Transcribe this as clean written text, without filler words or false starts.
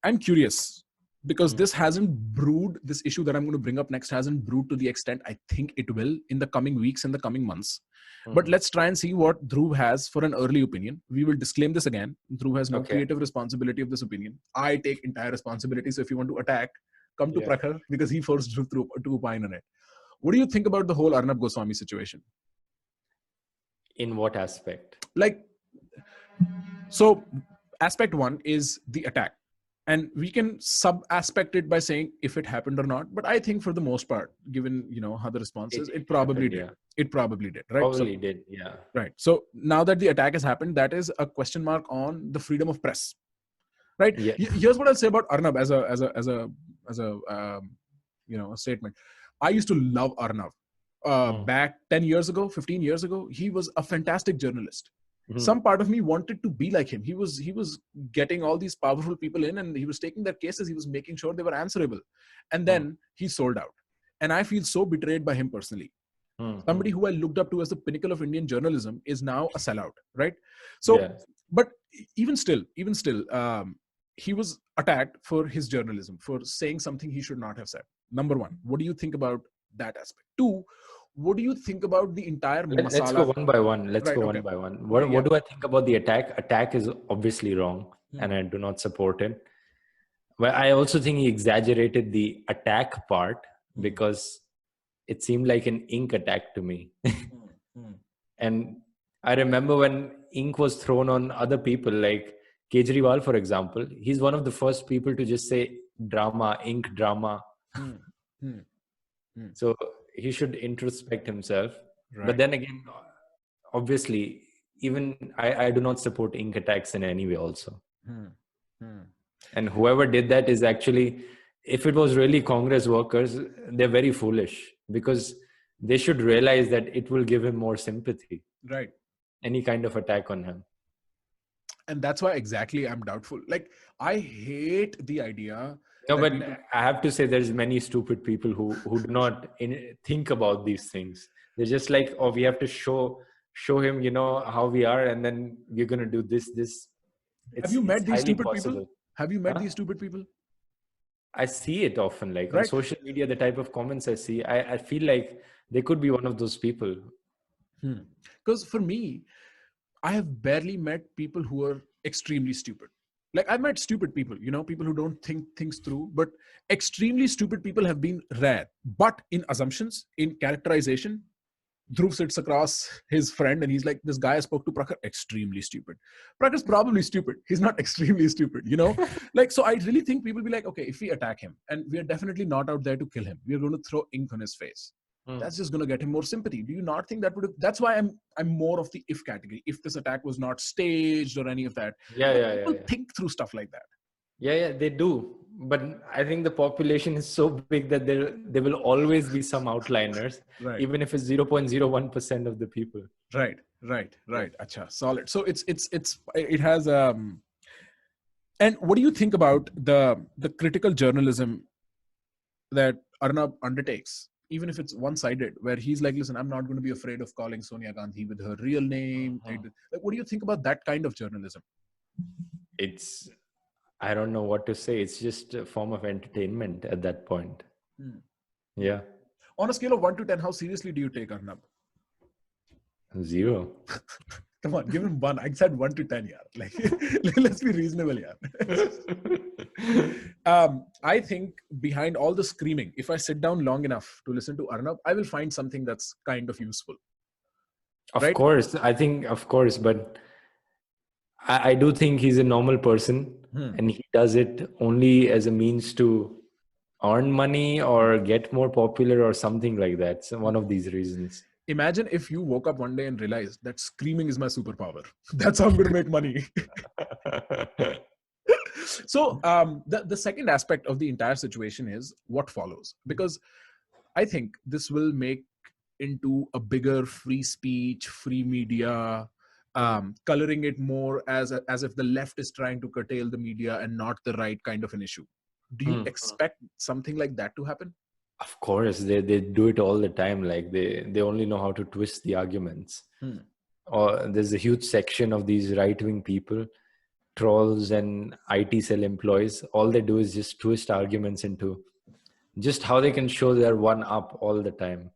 I'm curious because Hmm. this hasn't brewed, this issue that I'm going to bring up next hasn't brewed to the extent I think it will in the coming weeks and the coming months. But Hmm. let's try and see what Dhruv has for an early opinion. We will disclaim this again. Dhruv has no Okay. creative responsibility of this opinion. I take entire responsibility. So if you want to attack, come to Yeah. Prakhar because he forced Dhruv to opine on it. What do you think about the whole Arnab Goswami situation? In what aspect? Like, so aspect one is the attack. And we can sub aspect it by saying if it happened or not. But I think for the most part, given how the response is, it probably happened, did. yeah. It probably did, right? Probably did, yeah. Right. So now that the attack has happened, that is a question mark on the freedom of press, right? Yeah. Here's what I'll say about Arnab as a a statement. I used to love Arnab. Back 10 years ago, 15 years ago, he was a fantastic journalist. Some part of me wanted to be like him. He was getting all these powerful people in, and he was taking their cases. He was making sure they were answerable, and then he sold out. And I feel so betrayed by him personally. Somebody who I looked up to as the pinnacle of Indian journalism is now a sellout, right? So, Yeah. but even still, he was attacked for his journalism, for saying something he should not have said. Number one, what do you think about that aspect? Two, what do you think about the entire Let's masala? go one by one. Let's Right, go okay. one by one. What do I think about the attack? Attack is obviously wrong, and I do not support it. But I also think he exaggerated the attack part because it seemed like an ink attack to me. And I remember when ink was thrown on other people, like Kejriwal, for example, he's one of the first people to just say drama, ink drama. So he should introspect himself. Right. But then again, obviously, even I do not support ink attacks in any way also. And whoever did that is actually, if it was really Congress workers, they're very foolish because they should realize that it will give him more sympathy. Right. Any kind of attack on him. And that's why exactly I'm doubtful. Like, I hate the idea. No, but I have to say there's many stupid people who do not think about these things. They're just like, oh, we have to show him, how we are, and then we're going to do this. Have you met these stupid possible. people? Have you met these stupid people? I see it often, like on social media, the type of comments I see, I feel like they could be one of those people. Because for me, I have barely met people who are extremely stupid. Like, I've met stupid people, people who don't think things through, but extremely stupid people have been rare. But in assumptions, in characterization, Dhruv sits across his friend and he's like, this guy I spoke to, Prakhar, extremely stupid. Prakhar's probably stupid. He's not extremely stupid, Like, so I really think people be like, okay, if we attack him, and we are definitely not out there to kill him, we're going to throw ink on his face. That's just going to get him more sympathy. Do you not think that would? That's why I'm more of the if category. If this attack was not staged or any of that, people think through stuff like that. Yeah, they do. But I think the population is so big that there will always be some outliners, even if it's 0.01% of the people. Right. Acha, solid. So it has and what do you think about the critical journalism that Arnab undertakes? Even if it's one-sided, where he's like, listen, I'm not going to be afraid of calling Sonia Gandhi with her real name. Like, what do you think about that kind of journalism? I don't know what to say. It's just a form of entertainment at that point. Yeah. On a scale of 1 to 10, how seriously do you take Arnab? 0. Come on, give him 1. I said 1 to 10, yaar. Like, let's be reasonable, yaar. I think behind all the screaming, if I sit down long enough to listen to Arnab, I will find something that's kind of useful. Of course, I think, but I do think he's a normal person and he does it only as a means to earn money or get more popular or something like that. So one of these reasons. Imagine if you woke up one day and realized that screaming is my superpower. That's how I'm going to make money. So the second aspect of the entire situation is what follows. Because I think this will make into a bigger free speech, free media, coloring it more as if the left is trying to curtail the media and not the right kind of an issue. Do you expect something like that to happen? Of course, they do it all the time. Like they only know how to twist the arguments. Or there's a huge section of these right-wing people trolls and IT cell employees, all they do is just twist arguments into just how they can show they're one up all the time.